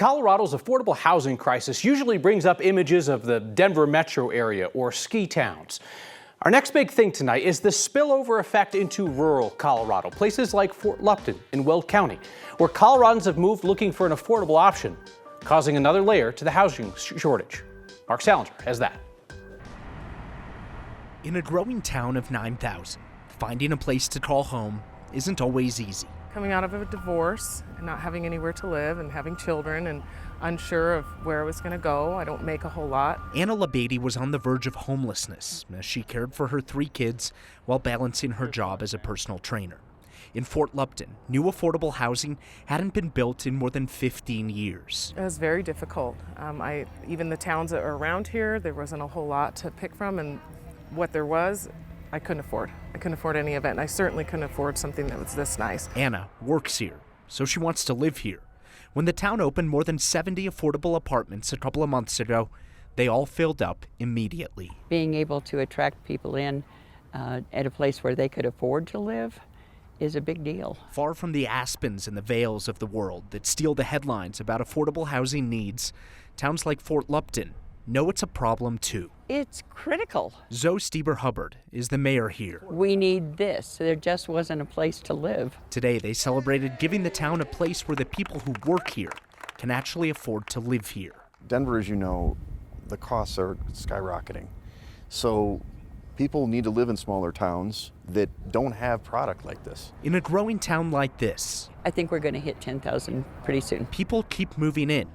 Colorado's affordable housing crisis usually brings up images of the Denver metro area or ski towns. Our next big thing tonight is the spillover effect into rural Colorado, places like Fort Lupton in Weld County, where Coloradans have moved looking for an affordable option, causing another layer to the housing shortage. Mark Salinger has that. In a growing town of 9,000, finding a place to call home isn't always easy. Coming out of a divorce and not having anywhere to live and having children and unsure of where I was going to go. I don't make a whole lot. Anna LaBeatty was on the verge of homelessness as she cared for her 3 kids while balancing her job as a personal trainer. In Fort Lupton, new affordable housing hadn't been built in more than 15 years. It was very difficult. Even the towns that are around here, there wasn't a whole lot to pick from, and what there was, I couldn't afford. I couldn't afford any of it, and I certainly couldn't afford something that was this nice. Anna works here, so she wants to live here. When the town opened more than 70 affordable apartments a couple of months ago, they all filled up immediately. Being able to attract people in at a place where they could afford to live is a big deal. Far from the Aspens and the Vales of the world that steal the headlines about affordable housing needs, towns like Fort Lupton know it's a problem too. It's critical. Zoe Stieber-Hubbard is the mayor here. We need this. There just wasn't a place to live. Today they celebrated giving the town a place where the people who work here can actually afford to live here. Denver, as you know, the costs are skyrocketing. So people need to live in smaller towns that don't have product like this. In a growing town like this, I think we're going to hit 10,000 pretty soon. people keep moving in.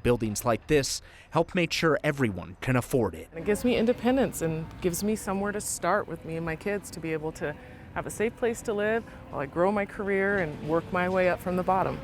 Buildings like this help make sure everyone can afford it. It gives me independence and gives me somewhere to start with me and my kids to be able to have a safe place to live while I grow my career and work my way up from the bottom.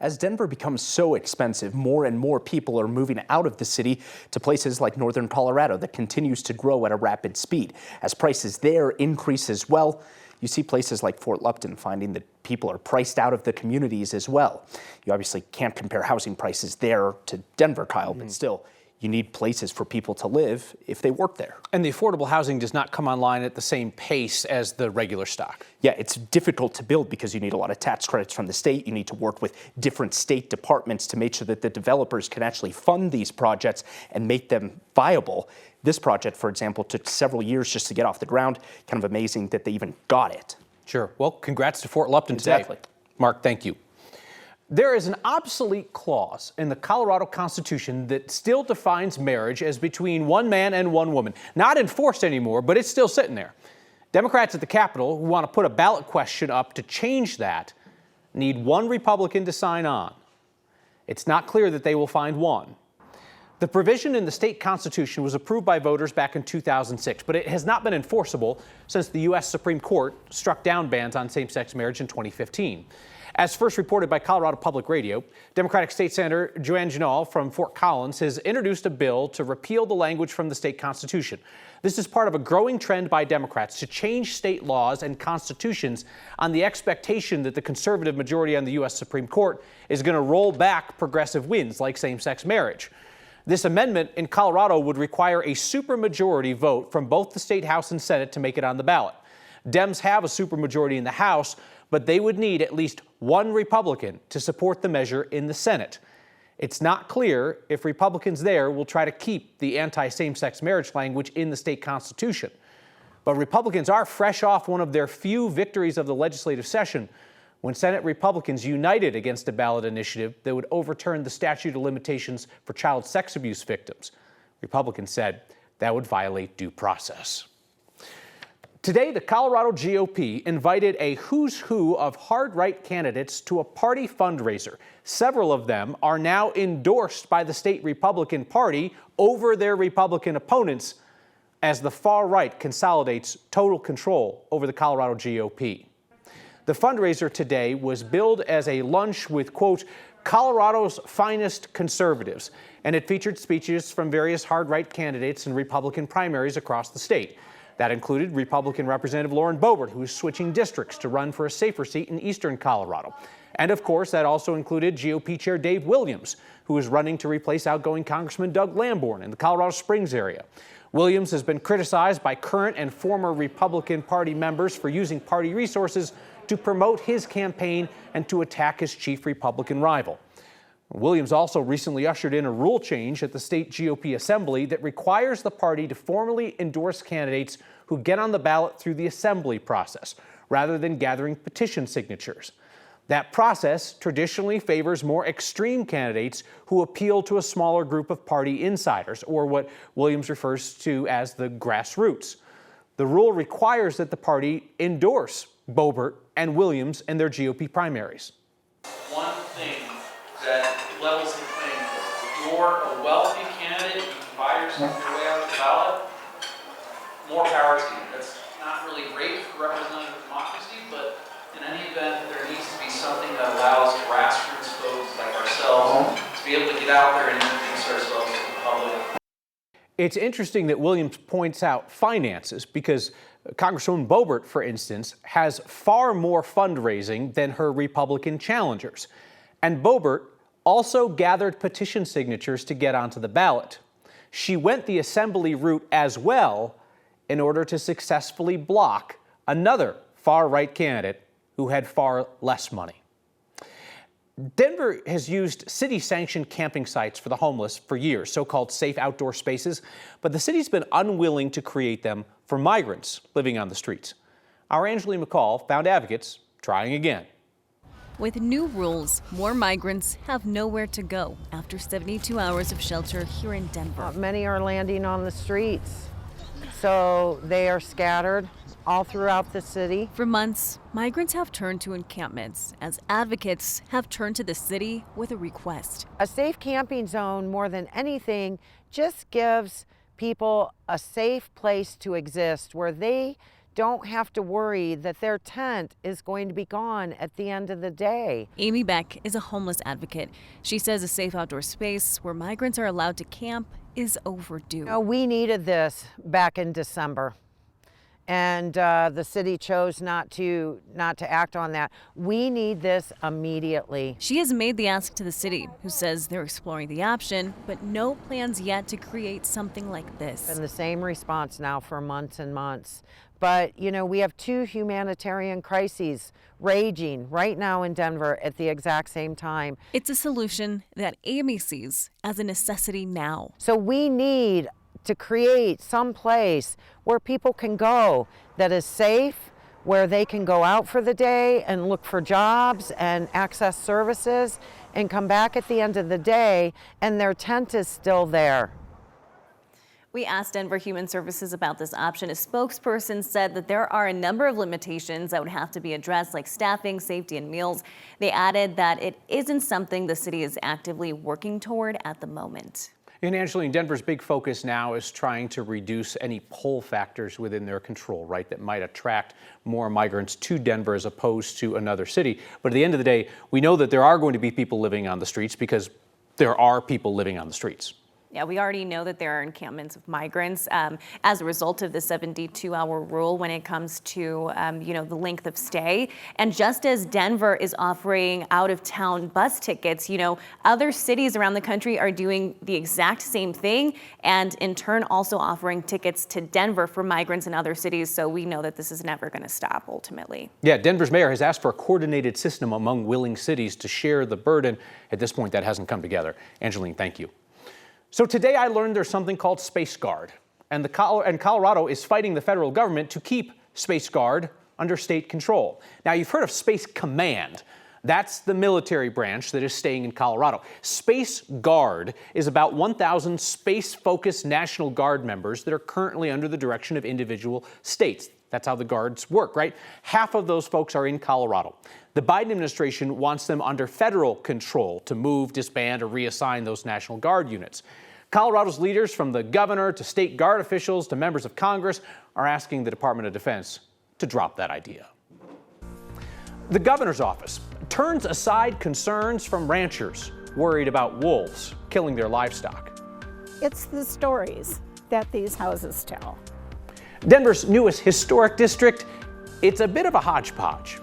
As Denver becomes so expensive, more and more people are moving out of the city to places like northern Colorado that continues to grow at a rapid speed. As prices there increase as well, you see places like Fort Lupton finding that people are priced out of the communities as well. You obviously can't compare housing prices there to Denver, Kyle, but still, you need places for people to live if they work there. And the affordable housing does not come online at the same pace as the regular stock. Yeah, it's difficult to build because you need a lot of tax credits from the state. You need to work with different state departments to make sure that the developers can actually fund these projects and make them viable. This project, for example, took several years just to get off the ground. Kind of amazing that they even got it. Sure. Well, congrats to Fort Lupton Exactly. today. Mark, thank you. There is an obsolete clause in the Colorado Constitution that still defines marriage as between one man and one woman. Not enforced anymore, but it's still sitting there. Democrats at the Capitol, who want to put a ballot question up to change that, need one Republican to sign on. It's not clear that they will find one. The provision in the state constitution was approved by voters back in 2006, but it has not been enforceable since the U.S. Supreme Court struck down bans on same-sex marriage in 2015. As first reported by Colorado Public Radio, Democratic State Senator Joanne Ginal from Fort Collins has introduced a bill to repeal the language from the state constitution. This is part of a growing trend by Democrats to change state laws and constitutions on the expectation that the conservative majority on the U.S. Supreme Court is going to roll back progressive wins like same-sex marriage. This amendment in Colorado would require a supermajority vote from both the state House and Senate to make it on the ballot. Dems have a supermajority in the House, but they would need at least one Republican to support the measure in the Senate. It's not clear if Republicans there will try to keep the anti-same-sex marriage language in the state constitution. But Republicans are fresh off one of their few victories of the legislative session when Senate Republicans united against a ballot initiative that would overturn the statute of limitations for child sex abuse victims. Republicans said that would violate due process. Today, the Colorado GOP invited a who's who of hard-right candidates to a party fundraiser. Several of them are now endorsed by the state Republican Party over their Republican opponents as the far right consolidates total control over the Colorado GOP. The fundraiser today was billed as a lunch with, quote, Colorado's finest conservatives, and it featured speeches from various hard-right candidates in Republican primaries across the state. That included Republican Representative Lauren Boebert, who is switching districts to run for a safer seat in eastern Colorado. And of course, that also included GOP Chair Dave Williams, who is running to replace outgoing Congressman Doug Lamborn in the Colorado Springs area. Williams has been criticized by current and former Republican Party members for using party resources to promote his campaign and to attack his chief Republican rival. Williams also recently ushered in a rule change at the state GOP assembly that requires the party to formally endorse candidates who get on the ballot through the assembly process, rather than gathering petition signatures. That process traditionally favors more extreme candidates who appeal to a smaller group of party insiders, or what Williams refers to as the grassroots. The rule requires that the party endorse Boebert and Williams in their GOP primaries. One thing that levels the playing field. If you're a wealthy candidate, you can buy yourself your way out of the ballot, more power to you. That's not really great for representative democracy, but in any event, there needs to be something that allows grassroots folks like ourselves to be able to get out there and introduce ourselves to the public. It's interesting that Williams points out finances, because Congresswoman Boebert, for instance, has far more fundraising than her Republican challengers. And Boebert also gathered petition signatures to get onto the ballot. She went the assembly route as well in order to successfully block another far-right candidate who had far less money. Denver has used city-sanctioned camping sites for the homeless for years, so-called safe outdoor spaces, but the city's been unwilling to create them for migrants living on the streets. Our Angeline McCall found advocates trying again. With new rules, more migrants have nowhere to go after 72 hours of shelter here in Denver. Many are landing on the streets, so they are scattered all throughout the city. For months, migrants have turned to encampments as advocates have turned to the city with a request. A safe camping zone, more than anything, just gives people a safe place to exist where they don't have to worry that their tent is going to be gone at the end of the day. Amy Beck is a homeless advocate. She says a safe outdoor space where migrants are allowed to camp is overdue. We needed this back in December, and the city chose not to act on that. We need this immediately. She has made the ask to the city, who says they're exploring the option, but no plans yet to create something like this. And the same response now for months and months. But, we have two humanitarian crises raging right now in Denver at the exact same time. It's a solution that Amy sees as a necessity now. So we need to create some place where people can go that is safe, where they can go out for the day and look for jobs and access services and come back at the end of the day and their tent is still there. We asked Denver Human Services about this option. A spokesperson said that there are a number of limitations that would have to be addressed, like staffing, safety, and meals. They added that it isn't something the city is actively working toward at the moment. And Angeline, Denver's big focus now is trying to reduce any pull factors within their control, right, that might attract more migrants to Denver as opposed to another city. But at the end of the day, we know that there are going to be people living on the streets because there are people living on the streets. Yeah, we already know that there are encampments of migrants as a result of the 72-hour rule when it comes to, the length of stay. And just as Denver is offering out-of-town bus tickets, other cities around the country are doing the exact same thing and in turn also offering tickets to Denver for migrants in other cities. So we know that this is never going to stop ultimately. Yeah, Denver's mayor has asked for a coordinated system among willing cities to share the burden. At this point, that hasn't come together. Angeline, thank you. So today I learned there's something called Space Guard, and Colorado is fighting the federal government to keep Space Guard under state control. Now, you've heard of Space Command. That's the military branch that is staying in Colorado. Space Guard is about 1,000 space-focused National Guard members that are currently under the direction of individual states. That's how the guards work, right? Half of those folks are in Colorado. The Biden administration wants them under federal control to move, disband, or reassign those National Guard units. Colorado's leaders, from the governor to state guard officials to members of Congress, are asking the Department of Defense to drop that idea. The governor's office turns aside concerns from ranchers worried about wolves killing their livestock. It's the stories that these houses tell. Denver's newest historic district, it's a bit of a hodgepodge.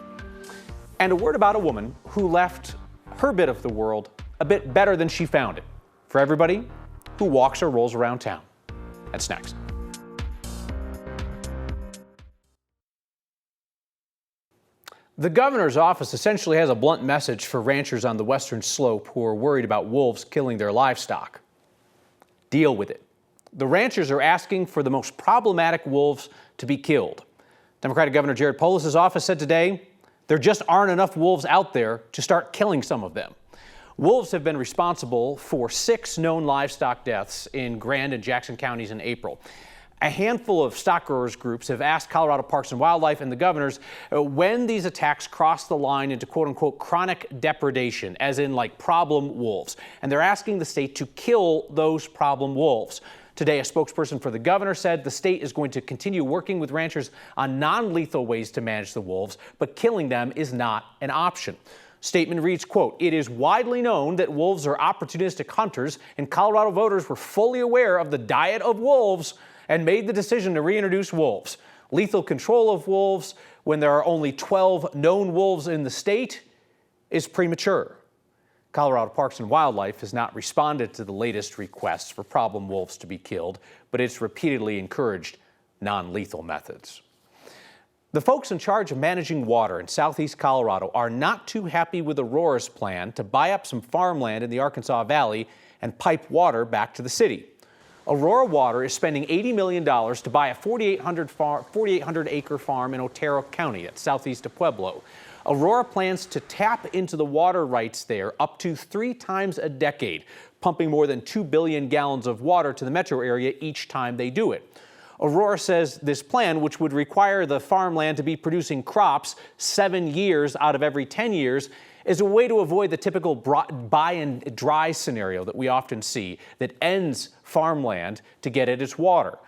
And a word about a woman who left her bit of the world a bit better than she found it, for everybody who walks or rolls around town. That's next. The governor's office essentially has a blunt message for ranchers on the western slope who are worried about wolves killing their livestock. Deal with it. The ranchers are asking for the most problematic wolves to be killed. Democratic Governor Jared Polis's office said today there just aren't enough wolves out there to start killing some of them. Wolves have been responsible for 6 known livestock deaths in Grand and Jackson counties in April. A handful of stock growers groups have asked Colorado Parks and Wildlife and the governors when these attacks cross the line into quote-unquote chronic depredation, as in like problem wolves. And they're asking the state to kill those problem wolves. Today, a spokesperson for the governor said the state is going to continue working with ranchers on non-lethal ways to manage the wolves, but killing them is not an option. Statement reads, quote, "It is widely known that wolves are opportunistic hunters, and Colorado voters were fully aware of the diet of wolves and made the decision to reintroduce wolves. Lethal control of wolves when there are only 12 known wolves in the state is premature." Colorado Parks and Wildlife has not responded to the latest requests for problem wolves to be killed, but it's repeatedly encouraged non-lethal methods. The folks in charge of managing water in southeast Colorado are not too happy with Aurora's plan to buy up some farmland in the Arkansas Valley and pipe water back to the city. Aurora Water is spending $80 million to buy a 4,800-acre farm in Otero County at southeast of Pueblo. Aurora plans to tap into the water rights there up to 3 times a decade, pumping more than 2 billion gallons of water to the metro area each time they do it. Aurora says this plan, which would require the farmland to be producing crops 7 years out of every 10 years, is a way to avoid the typical buy and dry scenario that we often see that ends farmland to get at its water.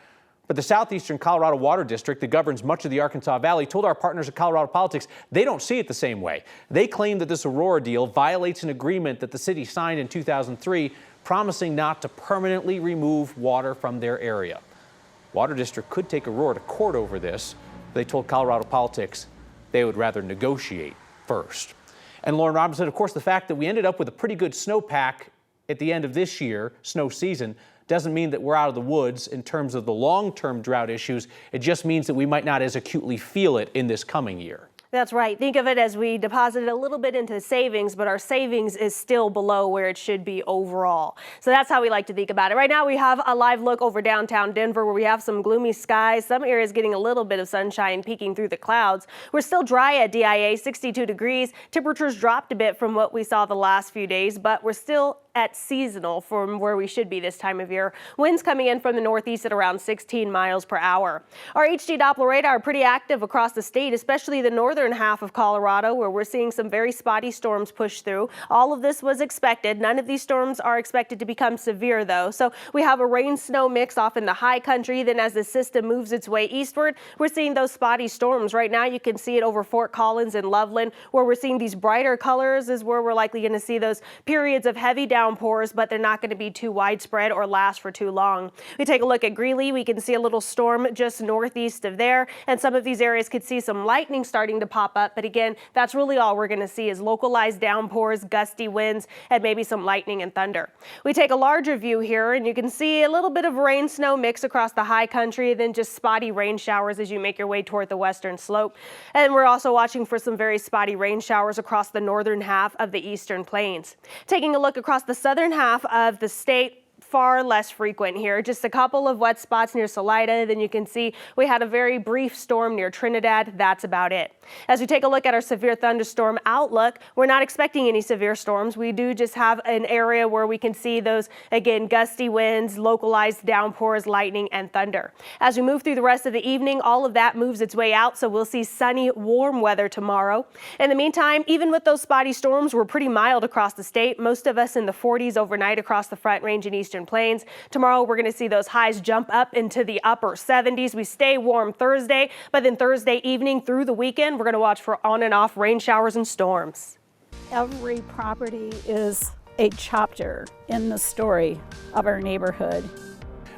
But the Southeastern Colorado Water District that governs much of the Arkansas Valley told our partners at Colorado Politics they don't see it the same way. They claim that this Aurora deal violates an agreement that the city signed in 2003 promising not to permanently remove water from their area. Water District could take Aurora to court over this. They told Colorado Politics they would rather negotiate first. And Lauren Robinson, of course, the fact that we ended up with a pretty good snowpack at the end of this year, snow season, doesn't mean that we're out of the woods in terms of the long-term drought issues. It just means that we might not as acutely feel it in this coming year. That's right. Think of it as we deposited a little bit into savings, but our savings is still below where it should be overall. So that's how we like to think about it. Right now we have a live look over downtown Denver where we have some gloomy skies, some areas getting a little bit of sunshine peeking through the clouds. We're still dry at DIA, 62 degrees. Temperatures dropped a bit from what we saw the last few days, but we're still at seasonal from where we should be this time of year. Winds coming in from the northeast at around 16 miles per hour. Our HD Doppler radar pretty active across the state, especially the northern half of Colorado, where we're seeing some very spotty storms push through. All of this was expected. None of these storms are expected to become severe, though. So we have a rain-snow mix off in the high country. Then as the system moves its way eastward, we're seeing those spotty storms. Right now, you can see it over Fort Collins and Loveland, where we're seeing these brighter colors is where we're likely going to see those periods of heavy downpours, but they're not going to be too widespread or last for too long. We take a look at Greeley. We can see a little storm just northeast of there, and some of these areas could see some lightning starting to pop up. But again, that's really all we're going to see is localized downpours, gusty winds, and maybe some lightning and thunder. We take a larger view here, and you can see a little bit of rain-snow mix across the high country, then just spotty rain showers as you make your way toward the western slope. And we're also watching for some very spotty rain showers across the northern half of the eastern plains. Taking a look across the southern half of the state, far less frequent here. Just a couple of wet spots near Salida. Then you can see we had a very brief storm near Trinidad. That's about it. As we take a look at our severe thunderstorm outlook, we're not expecting any severe storms. We do just have an area where we can see those, again, gusty winds, localized downpours, lightning, and thunder. As we move through the rest of the evening, all of that moves its way out, so we'll see sunny, warm weather tomorrow. In the meantime, even with those spotty storms, we're pretty mild across the state. Most of us in the 40s overnight across the Front Range and Eastern Plains. Tomorrow, we're going to see those highs jump up into the upper 70s. We stay warm Thursday, but then Thursday evening through the weekend, we're going to watch for on and off rain showers and storms. Every property is a chapter in the story of our neighborhood.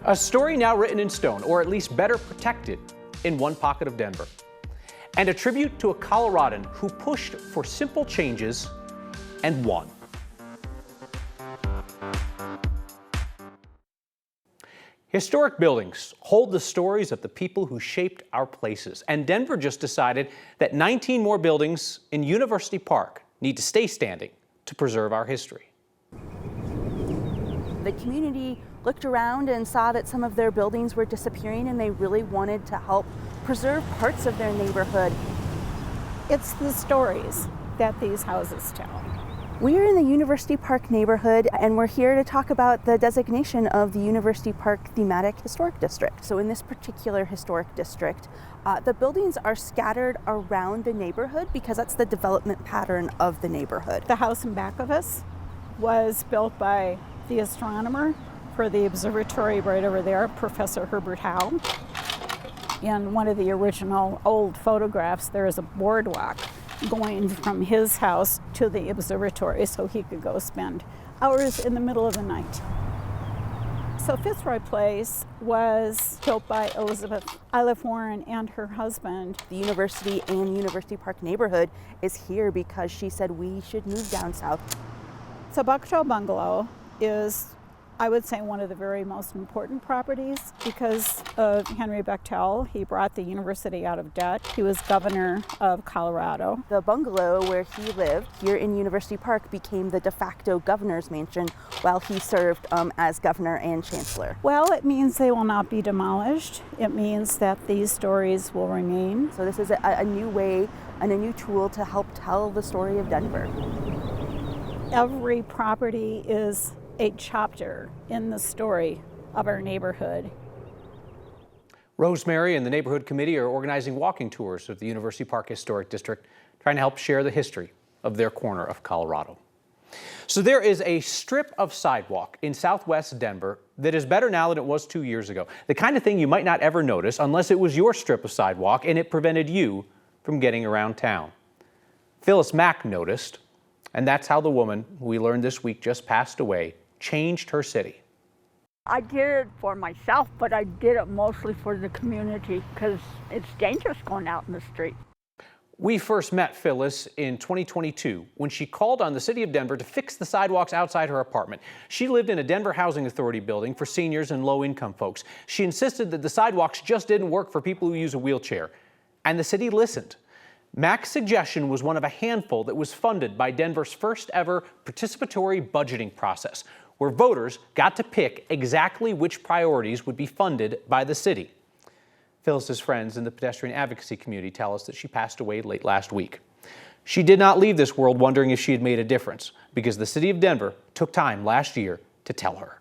A story now written in stone, or at least better protected in one pocket of Denver. And a tribute to a Coloradan who pushed for simple changes and won. Historic buildings hold the stories of the people who shaped our places. And Denver just decided that 19 more buildings in University Park need to stay standing to preserve our history. The community looked around and saw that some of their buildings were disappearing, and they really wanted to help preserve parts of their neighborhood. It's the stories that these houses tell. We're in the University Park neighborhood, and we're here to talk about the designation of the University Park Thematic Historic District. So in this particular historic district, the buildings are scattered around the neighborhood because that's the development pattern of the neighborhood. The house in back of us was built by the astronomer for the observatory right over there, Professor Herbert Howe. In one of the original old photographs, there is a boardwalk going from his house to the observatory so he could go spend hours in the middle of the night. So Fitzroy Place was built by Elizabeth Iliff Warren and her husband. The university and University Park neighborhood is here because she said we should move down south. So Bucktail Bungalow is, I would say, one of the very most important properties because of Henry Bechtel. He brought the university out of debt. He was governor of Colorado. The bungalow where he lived here in University Park became the de facto governor's mansion while he served as governor and chancellor. Well, it means they will not be demolished. It means that these stories will remain. So this is a new way and a new tool to help tell the story of Denver. Every property is a chapter in the story of our neighborhood. Rosemary and the neighborhood committee are organizing walking tours of the University Park Historic District, trying to help share the history of their corner of Colorado. So there is a strip of sidewalk in southwest Denver that is better now than it was 2 years ago. The kind of thing you might not ever notice unless it was your strip of sidewalk and it prevented you from getting around town. Phyllis Mack noticed, and that's how the woman who we learned this week just passed away changed her city. I did it for myself, but I did it mostly for the community because it's dangerous going out in the street. We first met Phyllis in 2022 when she called on the city of Denver to fix the sidewalks outside her apartment. She lived in a Denver Housing Authority building for seniors and low-income folks. She insisted that the sidewalks just didn't work for people who use a wheelchair, and the city listened. Mack's suggestion was one of a handful that was funded by Denver's first ever participatory budgeting process, where voters got to pick exactly which priorities would be funded by the city. Phyllis's friends in the pedestrian advocacy community tell us that she passed away late last week. She did not leave this world wondering if she had made a difference, because the city of Denver took time last year to tell her.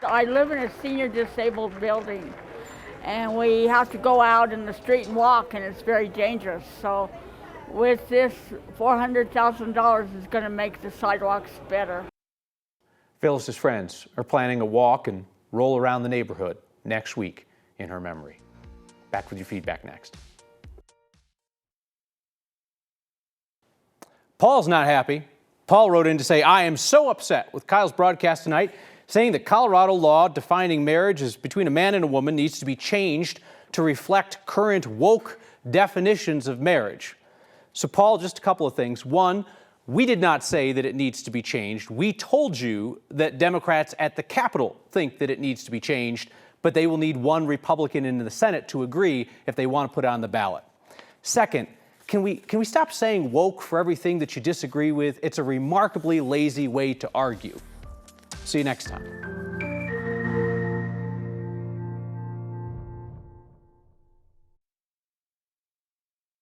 I live in a senior disabled building, and we have to go out in the street and walk, and it's very dangerous. So with this, $400,000 is going to make the sidewalks better. Phyllis's friends are planning a walk and roll around the neighborhood next week in her memory. Back with your feedback next. Paul's not happy. Paul wrote in to say, I am so upset with Kyle's broadcast tonight, saying that Colorado law defining marriage as between a man and a woman needs to be changed to reflect current woke definitions of marriage. So Paul, just a couple of things. One, we did not say that it needs to be changed. We told you that Democrats at the Capitol think that it needs to be changed, but they will need one Republican in the Senate to agree if they want to put it on the ballot. Second, can we stop saying woke for everything that you disagree with? It's a remarkably lazy way to argue. See you next time.